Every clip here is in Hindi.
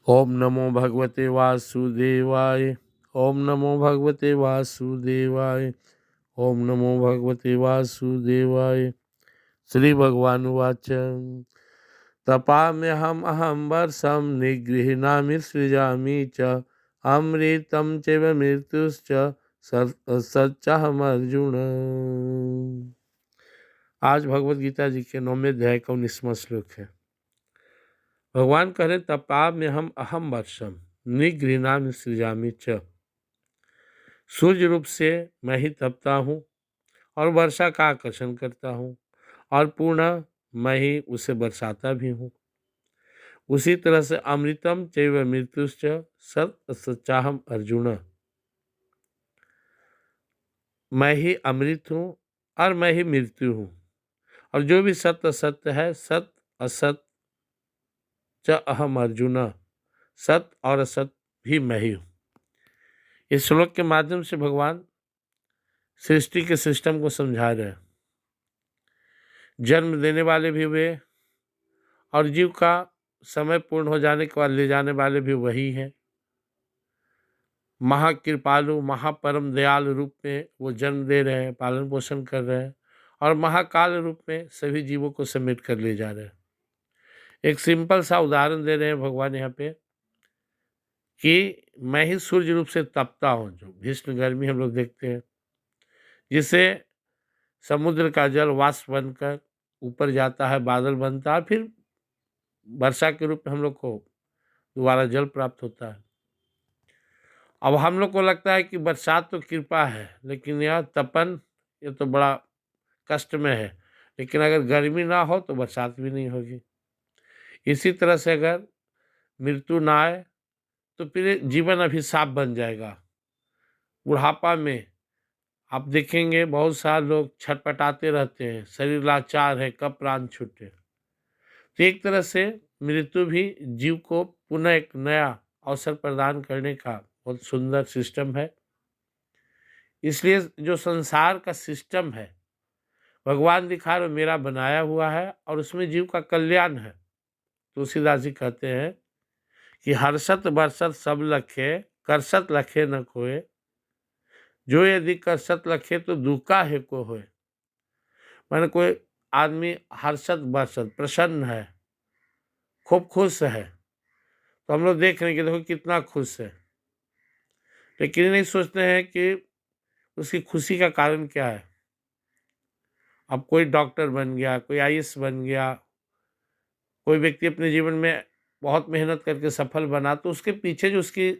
ओम नमो भगवते वासुदेवाय। ओम नमो भगवते वासुदेवाय। ओम नमो भगवते वासुदेवाय। श्री भगवान उवाच तपाम्यहम् अहं वर्षं निगृह्णामि सृजामि च अमृतं चैव मृत्युश्च सच्चाहम् अर्जुन। आज भगवत गीता जी के 9वें अध्याय का 19वां श्लोक है। भगवान कह रहे तपाम्यहम् अहं वर्षम निगृह्णामि सृजामि च। सूर्य रूप से मैं ही तपता हूँ और वर्षा का आकर्षण करता हूँ और पूर्ण मैं ही उसे बरसाता भी हूँ। उसी तरह से अमृतम चैव मृत्युश्च सच्चाहम अर्जुन। मैं ही अमृत हूँ और मैं ही मृत्यु हूँ, और जो भी सत्य असत्य है, सत असत च अहम अर्जुन, सत्य और असत भी मैं ही हूँ। इस श्लोक के माध्यम से भगवान सृष्टि के सिस्टम को समझा रहे हैं। जन्म देने वाले भी वे और जीव का समय पूर्ण हो जाने के बाद ले जाने वाले भी वही हैं। महाकृपालु महापरम दयाल रूप में वो जन्म दे रहे हैं, पालन पोषण कर रहे हैं, और महाकाल रूप में सभी जीवों को समेट कर ले जा रहे हैं। एक सिंपल सा उदाहरण दे रहे हैं भगवान यहाँ पे कि मैं ही सूर्य रूप से तपता हूँ, जो भीषण गर्मी हम लोग देखते हैं, जिसे समुद्र का जल वाष्प बनकर ऊपर जाता है, बादल बनता है, फिर वर्षा के रूप में हम लोग को दोबारा जल प्राप्त होता है। अब हम लोग को लगता है कि बरसात तो कृपा है, लेकिन यह तपन ये तो बड़ा कष्ट में है। लेकिन अगर गर्मी ना हो तो बरसात भी नहीं होगी। इसी तरह से अगर मृत्यु ना आए तो फिर जीवन अभिशाप बन जाएगा। बुढ़ापा में आप देखेंगे बहुत सारे लोग छटपटाते रहते हैं, शरीर लाचार है, कब प्राण छूटे। तो एक तरह से मृत्यु भी जीव को पुनः एक नया अवसर प्रदान करने का बहुत सुंदर सिस्टम है। इसलिए जो संसार का सिस्टम है भगवान दिखा रहे मेरा बनाया हुआ है और उसमें जीव का कल्याण है। तुलसीदास जी कहते हैं कि हर्षत बरसत सब लखे करसत लखे न कोय, जो यदि करसत लखे तो दुका है को होए। मैंने कोई आदमी हर्षत बरसत प्रसन्न है, खूब खुश है, तो हम लोग देख रहे हैं कि देखो कितना खुश है, लेकिन नहीं सोचते हैं कि उसकी खुशी का कारण क्या है। अब कोई डॉक्टर बन गया, कोई आईएएस बन गया, कोई व्यक्ति अपने जीवन में बहुत मेहनत करके सफल बना, तो उसके पीछे जो उसकी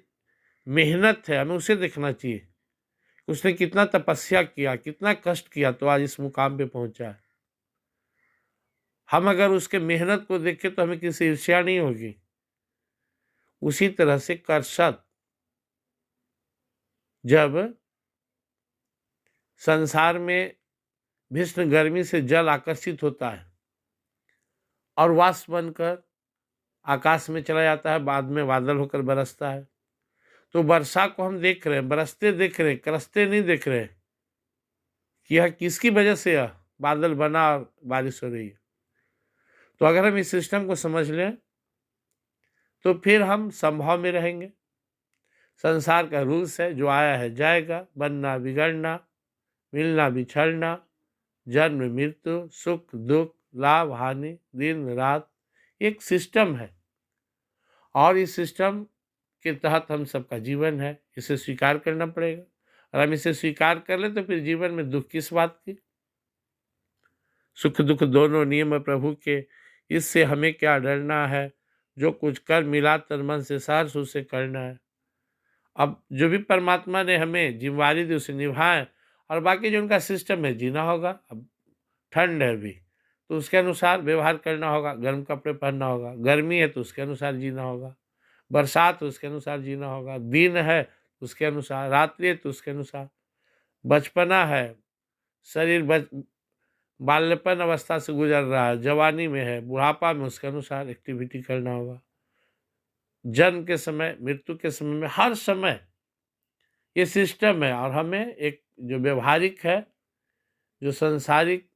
मेहनत है हमें उसे देखना चाहिए। उसने कितना तपस्या किया, कितना कष्ट किया तो आज इस मुकाम पे पहुंचा है। हम अगर उसके मेहनत को देखें तो हमें किसी ईर्ष्या नहीं होगी। उसी तरह से करसत जब संसार में भीषण गर्मी से जल आकर्षित होता है और वाष्प बनकर आकाश में चला जाता है, बाद में बादल होकर बरसता है, तो वर्षा को हम देख रहे हैं, बरसते देख रहे हैं, करसते नहीं देख रहे हैं कि यह किसकी वजह से यह बादल बना और बारिश हो रही है। तो अगर हम इस सिस्टम को समझ लें तो फिर हम संभव में रहेंगे। संसार का रूल्स है, जो आया है जाएगा, बनना बिगड़ना, मिलना बिछड़ना, जन्म मृत्यु, सुख दुख, लाभ हानि, दिन रात, एक सिस्टम है और इस सिस्टम के तहत हम सबका जीवन है। इसे स्वीकार करना पड़ेगा। और हम इसे स्वीकार कर ले तो फिर जीवन में दुख किस बात की। सुख दुख दोनों नियम प्रभु के, इससे हमें क्या डरना है। जो कुछ कर मिला तन मन से सहर्ष उसे करना है। अब जो भी परमात्मा ने हमें जिम्मेवारी दी उसे निभाएं, और बाकी जो उनका सिस्टम है जीना होगा। अब ठंड है अभी तो उसके अनुसार व्यवहार करना होगा, गर्म कपड़े पहनना होगा। गर्मी है तो उसके अनुसार जीना होगा। बरसात तो उसके अनुसार जीना होगा। दिन है तो उसके अनुसार, रात्रि है तो उसके अनुसार। बचपना है, शरीर बाल्यपन अवस्था से गुजर रहा है, जवानी में है, बुढ़ापा में, उसके अनुसार एक्टिविटी करना होगा। जन्म के समय, मृत्यु के समय में, हर समय ये सिस्टम है। और हमें एक जो व्यवहारिक है, जो संसारिक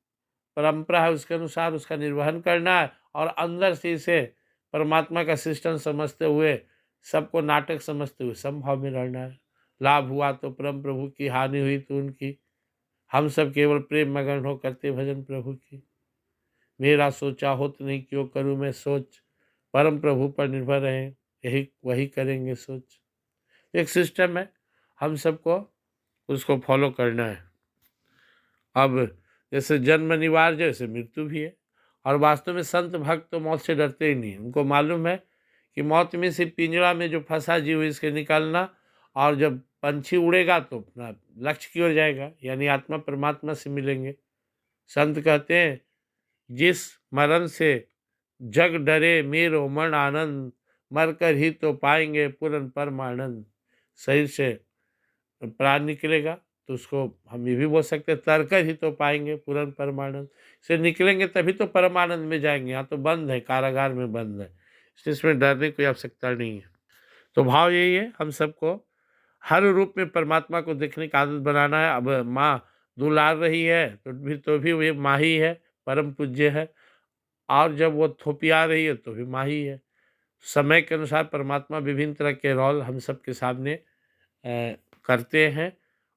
परंपरा है, उसके अनुसार उसका निर्वहन करना है और अंदर से इसे परमात्मा का सिस्टम समझते हुए सबको नाटक समझते हुए समभाव में रहना है। लाभ हुआ तो परम प्रभु की, हानि हुई तो उनकी। हम सब केवल प्रेम मगन हो करते भजन प्रभु की। मेरा सोचा होत नहीं, क्यों करूँ मैं सोच, परम प्रभु पर निर्भर रहें, यही वही करेंगे सोच। एक सिस्टम है, हम सबको उसको फॉलो करना है। अब जैसे जन्म अनिवार्य, जैसे मृत्यु भी है। और वास्तव में संत भक्त तो मौत से डरते ही नहीं। उनको मालूम है कि मौत में से पिंजरा में जो फंसा जीव इसके निकलना, और जब पंछी उड़ेगा तो अपना लक्ष्य की ओर जाएगा, यानी आत्मा परमात्मा से मिलेंगे। संत कहते हैं, जिस मरण से जग डरे मेरो मन आनंद, मरकर ही तो पाएंगे पूर्ण परमानंद। शरीर से प्राण निकलेगा तो उसको हम ये भी बोल सकते हैं, तरकर ही तो पाएंगे पूर्ण परमानंद। से निकलेंगे तभी तो परमानंद में जाएंगे। यहाँ तो बंद है, कारागार में बंद है, इसलिए इसमें डरने की आवश्यकता नहीं है। तो भाव यही है, हम सबको हर रूप में परमात्मा को देखने की आदत बनाना है। अब माँ दुलार रही है तो भी वो माँ ही है, परम पूज्य है। और जब वो थोपिया रही है तो भी माँ ही है। समय के अनुसार परमात्मा विभिन्न तरह के रोल हम सबके सामने करते हैं।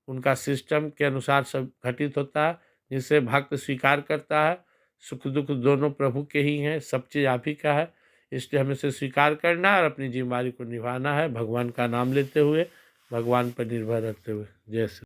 उनका सिस्टम के अनुसार सब घटित होता है, जिसे भक्त स्वीकार करता है। सुख दुख दोनों प्रभु के ही हैं, सब चीज़ आप ही का है। इसलिए हमें इसे स्वीकार करना है और अपनी जिम्मेदारी को निभाना है, भगवान का नाम लेते हुए, भगवान पर निर्भर रहते हुए। जय श्री